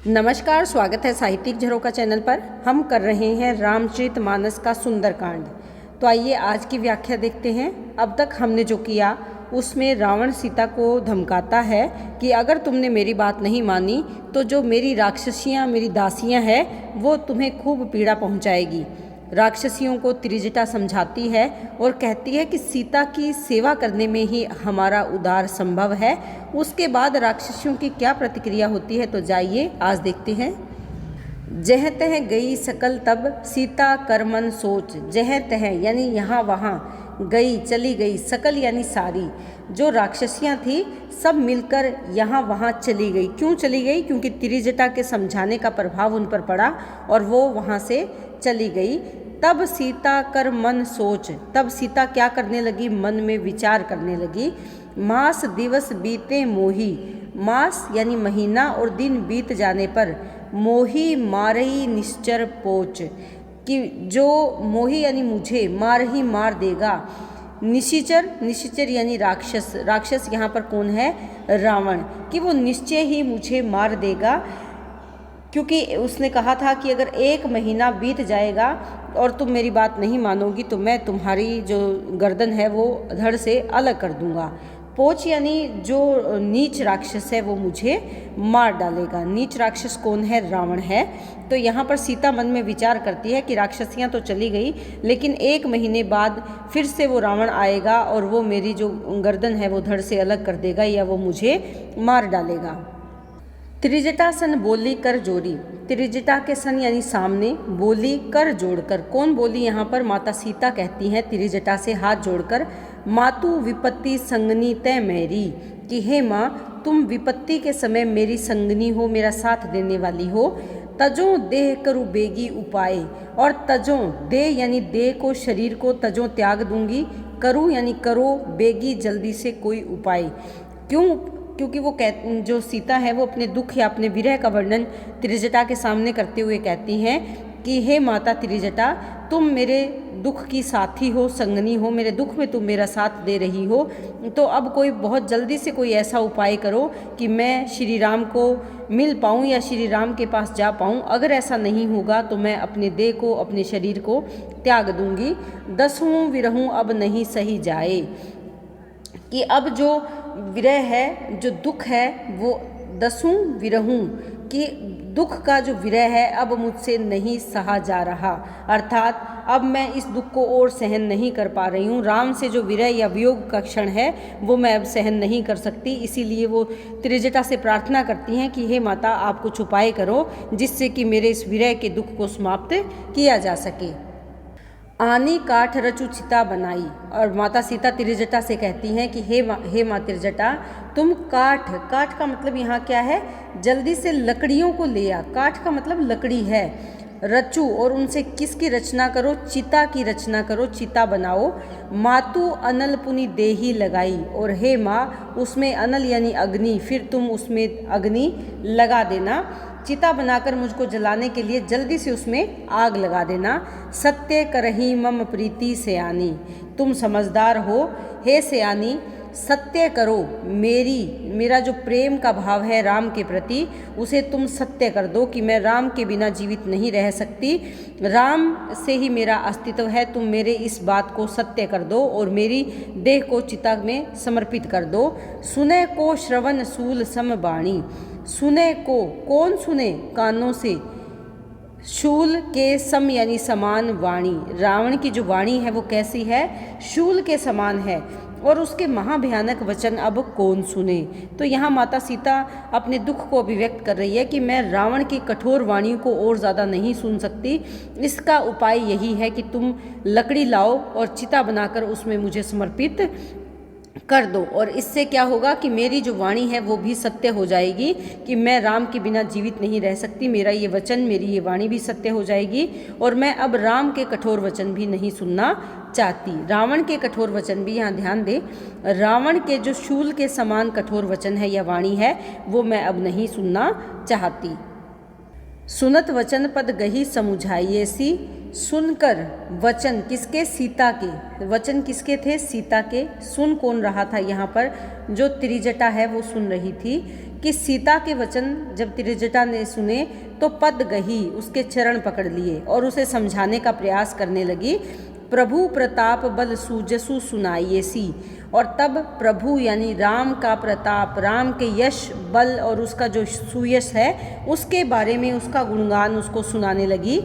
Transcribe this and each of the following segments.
नमस्कार, स्वागत है साहित्यिक झरोखा चैनल पर। हम कर रहे हैं रामचरितमानस का सुंदरकांड। तो आइए आज की व्याख्या देखते हैं। अब तक हमने जो किया उसमें रावण सीता को धमकाता है कि अगर तुमने मेरी बात नहीं मानी तो जो मेरी राक्षसियाँ, मेरी दासियाँ हैं वो तुम्हें खूब पीड़ा पहुँचाएगी। राक्षसियों को त्रिजटा समझाती है और कहती है कि सीता की सेवा करने में ही हमारा उद्धार संभव है। उसके बाद राक्षसियों की क्या प्रतिक्रिया होती है तो जाइए आज देखते हैं। जह तह गई सकल तब सीता कर मन सोच। जह तह यानी यहाँ वहाँ, गई चली गई, सकल यानी सारी। जो राक्षसियाँ थी सब मिलकर यहाँ वहाँ चली गई। क्यों चली गई? क्योंकि त्रिजटा के समझाने का प्रभाव उन पर पड़ा और वो वहाँ से चली गई। तब सीता कर मन सोच। तब सीता क्या करने लगी? मन में विचार करने लगी। मास दिवस बीते मोही। मास यानी महीना और दिन बीत जाने पर मोही मारही निश्चर पोच, कि जो मोही यानी मुझे मार ही मार देगा। निशिचर, निशिचर यानी राक्षस। राक्षस यहाँ पर कौन है? रावण। कि वो निश्चय ही मुझे मार देगा, क्योंकि उसने कहा था कि अगर 1 महीना बीत जाएगा और तुम मेरी बात नहीं मानोगी तो मैं तुम्हारी जो गर्दन है वो धड़ से अलग कर दूंगा। पोच यानी जो नीच राक्षस है वो मुझे मार डालेगा। नीच राक्षस कौन है? रावण है। तो यहाँ पर सीता मन में विचार करती है कि राक्षसियाँ तो चली गई, लेकिन 1 महीने बाद फिर से वो रावण आएगा और वो मेरी जो गर्दन है वो धड़ से अलग कर देगा या वो मुझे मार डालेगा। त्रिजटा सन बोली कर जोड़ी। त्रिजटा के सन यानी सामने, बोली कर जोड़कर। कौन बोली? यहाँ पर माता सीता कहती हैं त्रिजटा से हाथ जोड़कर, मातु विपत्ति संगनी तय मेरी, कि हे माँ तुम विपत्ति के समय मेरी संगनी हो, मेरा साथ देने वाली हो। तजों देह करु बेगी उपाय। और तजों, देह यानी देह को, शरीर को, तजों त्याग दूंगी, करूँ यानी करो, बेगी जल्दी से कोई उपाय। क्यों? क्योंकि वो जो सीता है वो अपने दुख या अपने विरह का वर्णन त्रिजटा के सामने करते हुए कहती हैं कि हे माता त्रिजटा, तुम मेरे दुख की साथी हो, संगनी हो, मेरे दुख में तुम मेरा साथ दे रही हो। तो अब कोई बहुत जल्दी से कोई ऐसा उपाय करो कि मैं श्री राम को मिल पाऊँ या श्री राम के पास जा पाऊँ। अगर ऐसा नहीं होगा तो मैं अपने देह को, अपने शरीर को त्याग दूंगी। 10वां विरहूँ अब नहीं सही जाए, कि अब जो विरह है, जो दुख है, वो 10वां विरहूँ, कि दुख का जो विरह है अब मुझसे नहीं सहा जा रहा। अर्थात अब मैं इस दुख को और सहन नहीं कर पा रही हूँ। राम से जो विरह या वियोग का क्षण है वो मैं अब सहन नहीं कर सकती। इसीलिए वो त्रिजटा से प्रार्थना करती हैं कि हे माता आप कुछ उपाय करो जिससे कि मेरे इस विरह के दुख को समाप्त किया जा सके। आनी काठ रचु चिता बनाई। और माता सीता त्रिजटा से कहती हैं कि हे माँ त्रिजटा, तुम काठ, काठ का मतलब यहाँ क्या है? जल्दी से लकड़ियों को ले आ। काठ का मतलब लकड़ी है। रचु, और उनसे किसकी रचना करो? चिता की रचना करो, चिता बनाओ। मातु अनल पुनि देही लगाई। और हे माँ उसमें अनल यानी अग्नि, फिर तुम उसमें अग्नि लगा देना। चिता बनाकर मुझको जलाने के लिए जल्दी से उसमें आग लगा देना। सत्य करही मम प्रीति सयानी। तुम समझदार हो हे सयानी, सत्य करो मेरा जो प्रेम का भाव है राम के प्रति उसे तुम सत्य कर दो कि मैं राम के बिना जीवित नहीं रह सकती। राम से ही मेरा अस्तित्व है। तुम मेरे इस बात को सत्य कर दो और मेरी देह को चिता में समर्पित कर दो। सुने को श्रवण सूल सम बाणी। सुने को, कौन सुने? कानों से। शूल के सम यानी समान वाणी। रावण की जो वाणी है वो कैसी है? शूल के समान है। और उसके महाभयानक वचन अब कौन सुने? तो यहाँ माता सीता अपने दुख को अभिव्यक्त कर रही है कि मैं रावण की कठोर वाणी को और ज़्यादा नहीं सुन सकती। इसका उपाय यही है कि तुम लकड़ी लाओ और चिता बनाकर उसमें मुझे समर्पित कर दो। और इससे क्या होगा कि मेरी जो वाणी है वो भी सत्य हो जाएगी कि मैं राम के बिना जीवित नहीं रह सकती। मेरा ये वचन, मेरी ये वाणी भी सत्य हो जाएगी और मैं अब राम के कठोर वचन भी नहीं सुनना चाहती। रावण के कठोर वचन भी, यहाँ ध्यान दें, रावण के जो शूल के समान कठोर वचन है या वाणी है वो मैं अब नहीं सुनना चाहती। सुनत वचन पद गही समुझाइए सी। सुनकर वचन किसके? सीता के। वचन किसके थे? सीता के। सुन कौन रहा था यहाँ पर? जो त्रिजटा है वो सुन रही थी कि सीता के वचन जब त्रिजटा ने सुने तो पद गही, उसके चरण पकड़ लिए और उसे समझाने का प्रयास करने लगी। प्रभु प्रताप बल सूजसु सुनाइए सी। और तब प्रभु यानी राम का प्रताप, राम के यश, बल और उसका जो सुयश है उसके बारे में उसका गुणगान उसको सुनाने लगी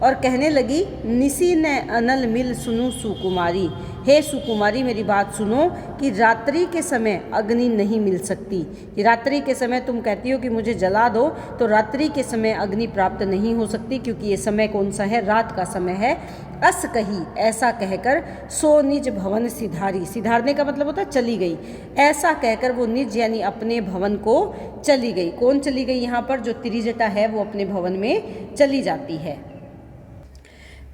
और कहने लगी, निसी ने अनल मिल सुनु सुकुमारी। हे सुकुमारी मेरी बात सुनो कि रात्रि के समय अग्नि नहीं मिल सकती। कि रात्रि के समय तुम कहती हो कि मुझे जला दो, तो रात्रि के समय अग्नि प्राप्त नहीं हो सकती, क्योंकि ये समय कौन सा है, रात का समय है। अस कही, ऐसा कहकर सो निज भवन सिधारी, सिधारने का मतलब होता है चली गई। ऐसा कहकर वो निज यानी अपने भवन को चली गई। कौन चली गई यहाँ पर, जो त्रिजटा है वो अपने भवन में चली जाती है।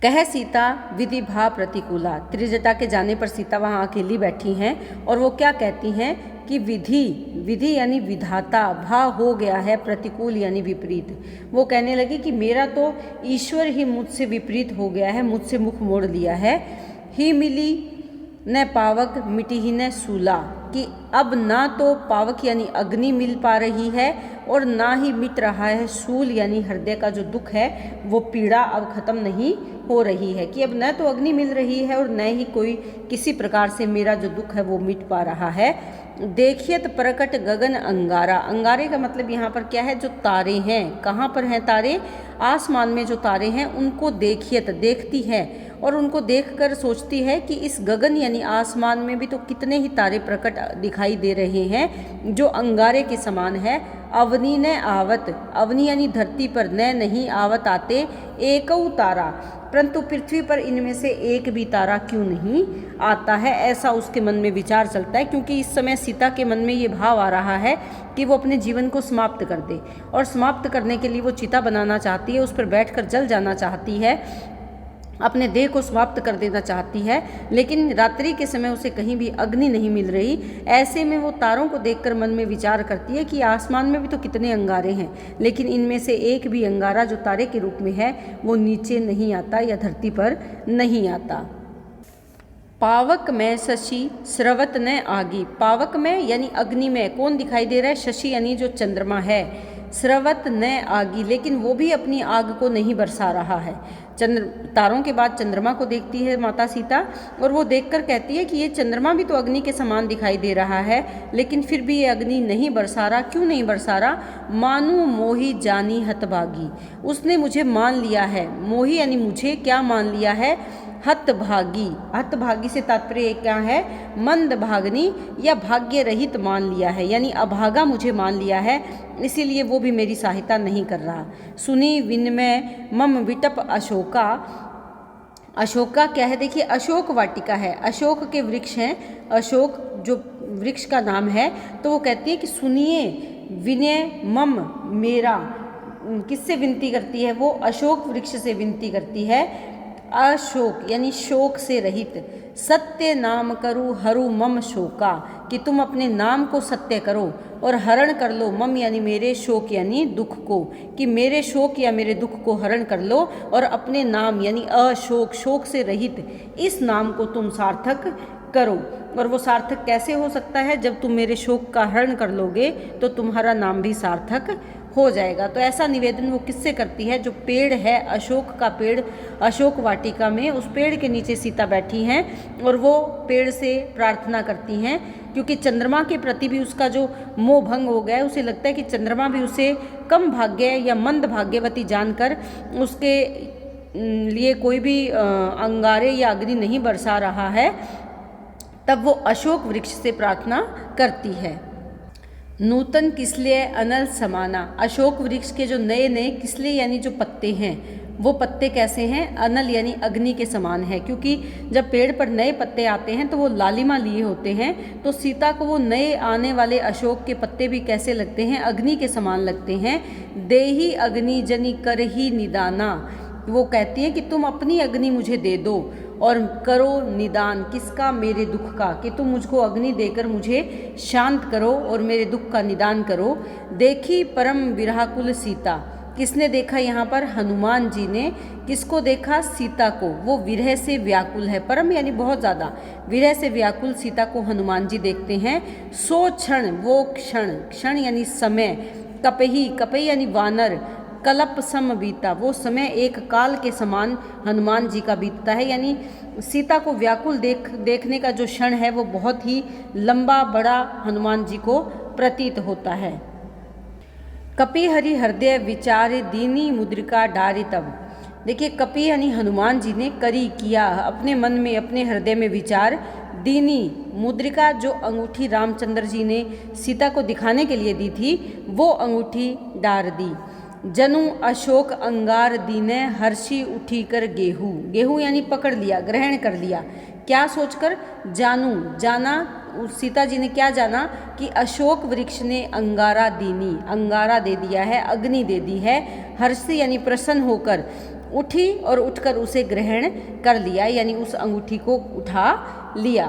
कह सीता विधि भा प्रतिकूला, त्रिजटा के जाने पर सीता वहाँ अकेली बैठी हैं और वो क्या कहती हैं कि विधि, विधि यानी विधाता, भा हो गया है, प्रतिकूल यानी विपरीत। वो कहने लगी कि मेरा तो ईश्वर ही मुझसे विपरीत हो गया है, मुझसे मुख मोड़ लिया है। ही मिली न पावक मिटी ही न सूला, कि अब ना तो पावक यानी अग्नि मिल पा रही है और ना ही मिट रहा है शूल यानी हृदय का जो दुख है, वो पीड़ा अब खत्म नहीं हो रही है। कि अब न तो अग्नि मिल रही है और न ही कोई किसी प्रकार से मेरा जो दुख है वो मिट पा रहा है। देखिए तो प्रकट गगन अंगारा, अंगारे का मतलब यहाँ पर क्या है, जो तारे हैं। कहाँ पर हैं तारे, आसमान में जो तारे हैं उनको देखिए, देखती है और उनको देखकर सोचती है कि इस गगन यानी आसमान में भी तो कितने ही तारे प्रकट दिखाई दे रहे हैं जो अंगारे के समान है। अवनी न आवत, अवनी यानी धरती पर, न नहीं आवत आते, एकौ तारा, परंतु पृथ्वी पर इनमें से एक भी तारा क्यों नहीं आता है, ऐसा उसके मन में विचार चलता है। क्योंकि इस समय सीता के मन में ये भाव आ रहा है कि वो अपने जीवन को समाप्त कर दे और समाप्त करने के लिए वो चिता बनाना चाहती है, उस पर बैठकर जल जाना चाहती है, अपने देह को समाप्त कर देना चाहती है। लेकिन रात्रि के समय उसे कहीं भी अग्नि नहीं मिल रही। ऐसे में वो तारों को देखकर मन में विचार करती है कि आसमान में भी तो कितने अंगारे हैं, लेकिन इनमें से एक भी अंगारा जो तारे के रूप में है वो नीचे नहीं आता या धरती पर नहीं आता। पावक में शशि स्रवत न आगी, पावक में यानी अग्नि में कौन दिखाई दे रहा है, शशि यानी जो चंद्रमा है। स्रवत न आगी, लेकिन वो भी अपनी आग को नहीं बरसा रहा है। तारों के बाद चंद्रमा को देखती है माता सीता और वो देखकर कहती है कि ये चंद्रमा भी तो अग्नि के समान दिखाई दे रहा है, लेकिन फिर भी ये अग्नि नहीं बरसा रहा। क्यों नहीं बरसा रहा, मानू मोही जानी हतभागी, उसने मुझे मान लिया है। मोही यानी मुझे क्या मान लिया है, हतभागी, हतभागी से तात्पर्य क्या है, मंद भागनी या भाग्य रहित मान लिया है, यानी अभागा मुझे मान लिया है, इसीलिए वो भी मेरी सहायता नहीं कर रहा। सुनी विनमय मम विटप अशोका, अशोका क्या है, देखिए अशोक वाटिका है, अशोक के वृक्ष हैं, अशोक जो वृक्ष का नाम है। तो वो कहती है कि सुनिए, विनय मम मेरा, किससे विनती करती है वो, अशोक वृक्ष से विनती करती है। अशोक यानी शोक से रहित, सत्य नाम करू हरु मम शोका, कि तुम अपने नाम को सत्य करो और हरण कर लो, मम यानी मेरे, शोक यानी दुख को, कि मेरे शोक या मेरे दुख को हरण कर लो और अपने नाम यानी अशोक, शोक से रहित इस नाम को तुम सार्थक करो। और वो सार्थक कैसे हो सकता है, जब तुम मेरे शोक का हरण कर लोगे तो तुम्हारा नाम भी सार्थक हो जाएगा। तो ऐसा निवेदन वो किससे करती है, जो पेड़ है, अशोक का पेड़, अशोक वाटिका में उस पेड़ के नीचे सीता बैठी हैं और वो पेड़ से प्रार्थना करती हैं, क्योंकि चंद्रमा के प्रति भी उसका जो मोह भंग हो गया है, उसे लगता है कि चंद्रमा भी उसे कम भाग्य या मंद भाग्यवती जानकर उसके लिए कोई भी अंगारे या अग्नि नहीं बरसा रहा है। तब वो अशोक वृक्ष से प्रार्थना करती है। नूतन किसलिए अनल समाना, अशोक वृक्ष के जो नए नए किसलिए यानी जो पत्ते हैं, वो पत्ते कैसे हैं, अनल यानी अग्नि के समान है। क्योंकि जब पेड़ पर नए पत्ते आते हैं तो वो लालिमा लिए होते हैं, तो सीता को वो नए आने वाले अशोक के पत्ते भी कैसे लगते हैं, अग्नि के समान लगते हैं। देही अग्नि जनि कर ही निदाना, वो कहती है कि तुम अपनी अग्नि मुझे दे दो और करो निदान, किसका, मेरे दुख का, कि तुम मुझको अग्नि देकर मुझे शांत करो और मेरे दुख का निदान करो। देखी परम विरहाकुल सीता, किसने देखा यहाँ पर? हनुमान जी ने। किसको देखा? सीता को। वो विरह से व्याकुल है, परम यानी बहुत ज़्यादा विरह से व्याकुल सीता को हनुमान जी देखते हैं। सो क्षण, वो क्षण, क्षण यानी समय, कपही, कपही यानी वानर, कल्प सम बीता, वो समय एक काल के समान हनुमान जी का बीतता है। यानी सीता को व्याकुल देखने का जो क्षण है वो बहुत ही लंबा बड़ा हनुमान जी को प्रतीत होता है। कपि हरि हृदय विचारे दीनी मुद्रिका डारी तब। देखिए, कपि यानी हनुमान जी ने करी किया, अपने मन में अपने हृदय में विचार। दीनी मुद्रिका, जो अंगूठी रामचंद्र जी ने सीता को दिखाने के लिए दी थी, वो अंगूठी डार दी। जनु अशोक अंगार दीने हर्षी उठी कर गेहूँ, गेहूँ यानी पकड़ लिया, ग्रहण कर लिया। क्या सोचकर? जानू, जाना, सीता जी ने क्या जाना कि अशोक वृक्ष ने अंगारा दीनी, अंगारा दे दिया है, अग्नि दे दी है। हर्षी यानी प्रसन्न होकर उठी और उठकर उसे ग्रहण कर लिया, यानी उस अंगूठी को उठा लिया।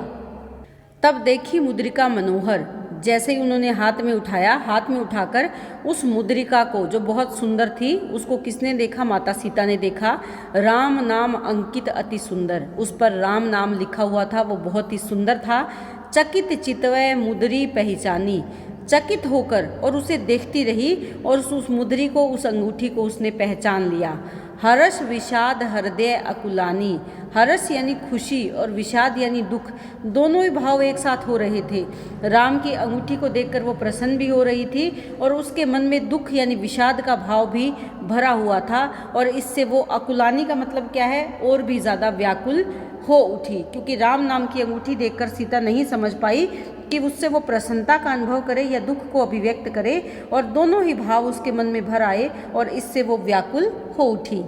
तब देखी मुद्रिका मनोहर, जैसे ही उन्होंने हाथ में उठाया, हाथ में उठाकर उस मुद्रिका को जो बहुत सुंदर थी, उसको किसने देखा? माता सीता ने देखा। राम नाम अंकित अति सुंदर, उस पर राम नाम लिखा हुआ था, वो बहुत ही सुंदर था। चकित चितवय मुद्री पहचानी, चकित होकर और उसे देखती रही और उस मुद्री को, उस अंगूठी को उसने पहचान लिया। हर्ष विषाद हृदय अकुलानी, हर्ष यानी खुशी और विषाद यानी दुख, दोनों ही भाव एक साथ हो रहे थे। राम की अंगूठी को देखकर वो प्रसन्न भी हो रही थी और उसके मन में दुख यानी विषाद का भाव भी भरा हुआ था, और इससे वो अकुलानी का मतलब क्या है? और भी ज़्यादा व्याकुल हो उठी, क्योंकि राम नाम की अंगूठी देखकर सीता नहीं समझ पाई कि उससे वो प्रसन्नता का अनुभव करे या दुख को अभिव्यक्त करे, और दोनों ही भाव उसके मन में भर आए और इससे वो व्याकुल हो उठी।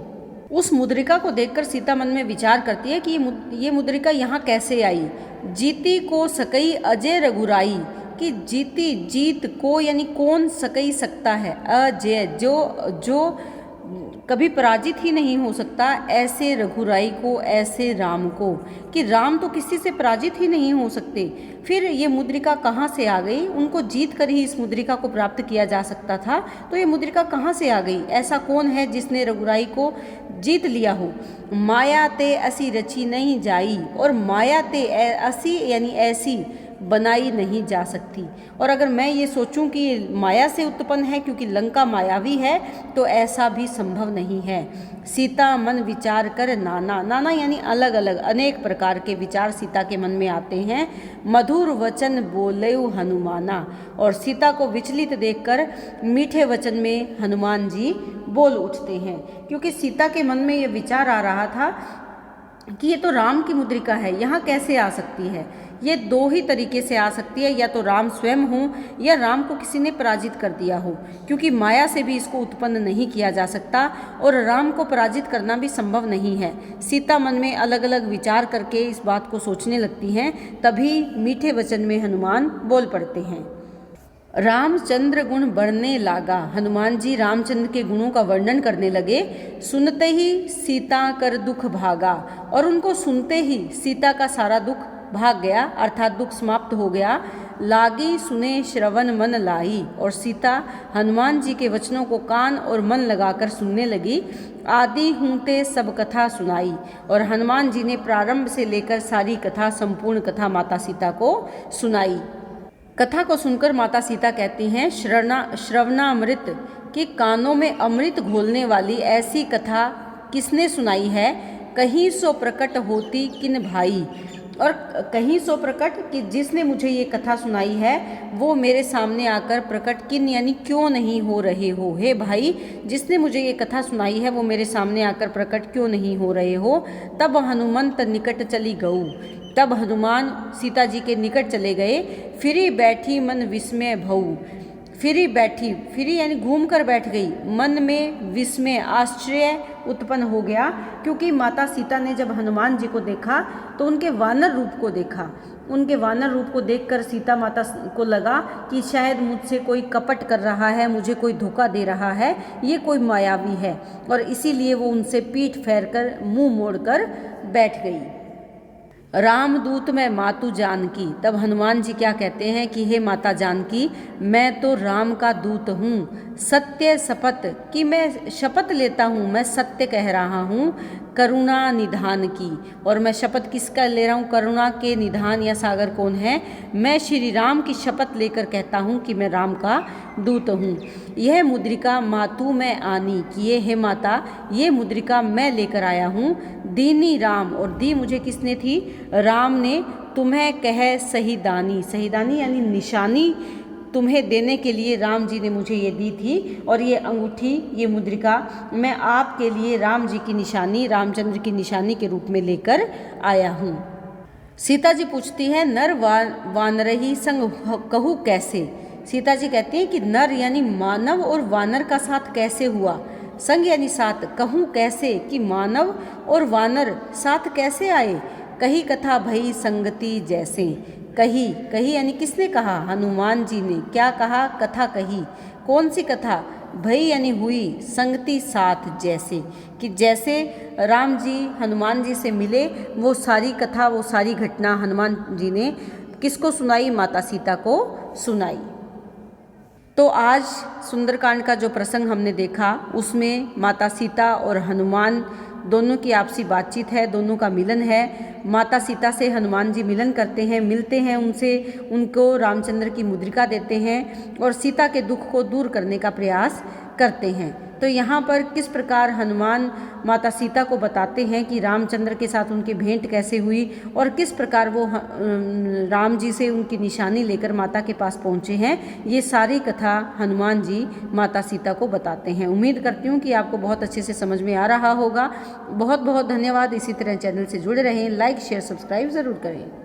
उस मुद्रिका को देखकर सीता मन में विचार करती है कि ये मुद्रिका यहाँ कैसे आई। जीती को सकई अजय रघुराई, कि जीती, जीत को यानी कौन सकई सकता है, अजय जो कभी पराजित ही नहीं हो सकता, ऐसे रघुराई को, ऐसे राम को, कि राम तो किसी से पराजित ही नहीं हो सकते। फिर ये मुद्रिका कहाँ से आ गई? उनको जीत कर ही इस मुद्रिका को प्राप्त किया जा सकता था, तो ये मुद्रिका कहाँ से आ गई? ऐसा कौन है जिसने रघुराई को जीत लिया हो? माया ते असी रची नहीं जाई, और माया ते असी यानी ऐसी बनाई नहीं जा सकती। और अगर मैं ये सोचूं कि माया से उत्पन्न है, क्योंकि लंका मायावी है, तो ऐसा भी संभव नहीं है। सीता मन विचार कर नाना, नाना यानी अलग अलग, अनेक प्रकार के विचार सीता के मन में आते हैं। मधुर वचन बोले हनुमाना, और सीता को विचलित देखकर मीठे वचन में हनुमान जी बोल उठते हैं, क्योंकि सीता के मन में ये विचार आ रहा था कि ये तो राम की मुद्रिका है, यहाँ कैसे आ सकती है? ये दो ही तरीके से आ सकती है, या तो राम स्वयं हो या राम को किसी ने पराजित कर दिया हो, क्योंकि माया से भी इसको उत्पन्न नहीं किया जा सकता और राम को पराजित करना भी संभव नहीं है। सीता मन में अलग अलग विचार करके इस बात को सोचने लगती हैं, तभी मीठे वचन में हनुमान बोल पड़ते हैं। रामचंद्र गुण बढ़ने लागा, हनुमान जी रामचंद्र के गुणों का वर्णन करने लगे। सुनते ही सीता कर दुख भागा, और उनको सुनते ही सीता का सारा दुख भाग गया, अर्थात दुख समाप्त हो गया। लागी सुने श्रवण मन लाई, और सीता हनुमान जी के वचनों को कान और मन लगाकर सुनने लगी। आदि हूँते सब कथा सुनाई, और हनुमान जी ने प्रारंभ से लेकर सारी कथा, संपूर्ण कथा माता सीता को सुनाई। कथा को सुनकर माता सीता कहती हैं, श्रवणामृत, कि कानों में अमृत घोलने वाली ऐसी कथा किसने सुनाई है? कहीं सो प्रकट होती किन भाई, और कहीं सो प्रकट, कि जिसने मुझे ये कथा सुनाई है वो मेरे सामने आकर प्रकट, किन यानी क्यों नहीं हो रहे हो, हे भाई जिसने मुझे ये कथा सुनाई है वो मेरे सामने आकर प्रकट क्यों नहीं हो रहे हो। तब हनुमंत निकट चली गऊ, तब हनुमान सीता जी के निकट चले गए। फिरी बैठी मन विस्मय भऊ, फिरी बैठी, फिरी यानी घूम कर बैठ गई, मन में विस्मय आश्चर्य उत्पन्न हो गया, क्योंकि माता सीता ने जब हनुमान जी को देखा तो उनके वानर रूप को देखा। उनके वानर रूप को देखकर सीता माता को लगा कि शायद मुझसे कोई कपट कर रहा है, मुझे कोई धोखा दे रहा है, ये कोई मायावी है, और इसीलिए वो उनसे पीठ फेर कर मुँह मोड़ कर बैठ गई। रामदूत मैं मातु जानकी। तब हनुमान जी क्या कहते हैं कि हे माता जानकी, मैं तो राम का दूत हूँ। सत्य शपथ कि मैं शपथ लेता हूँ, मैं सत्य कह रहा हूँ। करुणा निधान की, और मैं शपथ किसका ले रहा हूँ? करुणा के निधान या सागर कौन है? मैं श्री राम की शपथ लेकर कहता हूँ कि मैं राम का दूत हूँ। यह मुद्रिका मातु मैं आनी, कि ये हे माता, ये मुद्रिका मैं लेकर आया हूँ। दीनी राम, और दी मुझे किसने थी? राम ने। तुम्हें कह सही दानी, सही दानी यानी निशानी तुम्हें देने के लिए राम जी ने मुझे ये दी थी। और ये अंगूठी, ये मुद्रिका मैं आपके लिए राम जी की निशानी, रामचंद्र की निशानी के रूप में लेकर आया हूँ। सीता जी पूछती है, नर वानरही संग कहूँ कैसे? सीता जी कहती हैं कि नर यानी मानव और वानर का साथ कैसे हुआ? संग यानी साथ, कहूँ कैसे कि मानव और वानर साथ कैसे आए? कही कथा भई संगति जैसे। कही, कही यानी किसने कहा? हनुमान जी ने। क्या कहा? कथा कही। कौन सी कथा? भई यानी हुई, संगति साथ जैसे, कि जैसे राम जी हनुमान जी से मिले, वो सारी कथा, वो सारी घटना हनुमान जी ने किसको सुनाई? माता सीता को सुनाई। तो आज सुंदरकांड का जो प्रसंग हमने देखा, उसमें माता सीता और हनुमान दोनों की आपसी बातचीत है, दोनों का मिलन है। माता सीता से हनुमान जी मिलन करते हैं, मिलते हैं उनसे, उनको रामचंद्र की मुद्रिका देते हैं और सीता के दुख को दूर करने का प्रयास करते हैं। तो यहाँ पर किस प्रकार हनुमान माता सीता को बताते हैं कि रामचंद्र के साथ उनकी भेंट कैसे हुई और किस प्रकार वो राम जी से उनकी निशानी लेकर माता के पास पहुँचे हैं, ये सारी कथा हनुमान जी माता सीता को बताते हैं। उम्मीद करती हूँ कि आपको बहुत अच्छे से समझ में आ रहा होगा। बहुत बहुत धन्यवाद। इसी तरह चैनल से जुड़े रहें, लाइक शेयर सब्सक्राइब ज़रूर करें।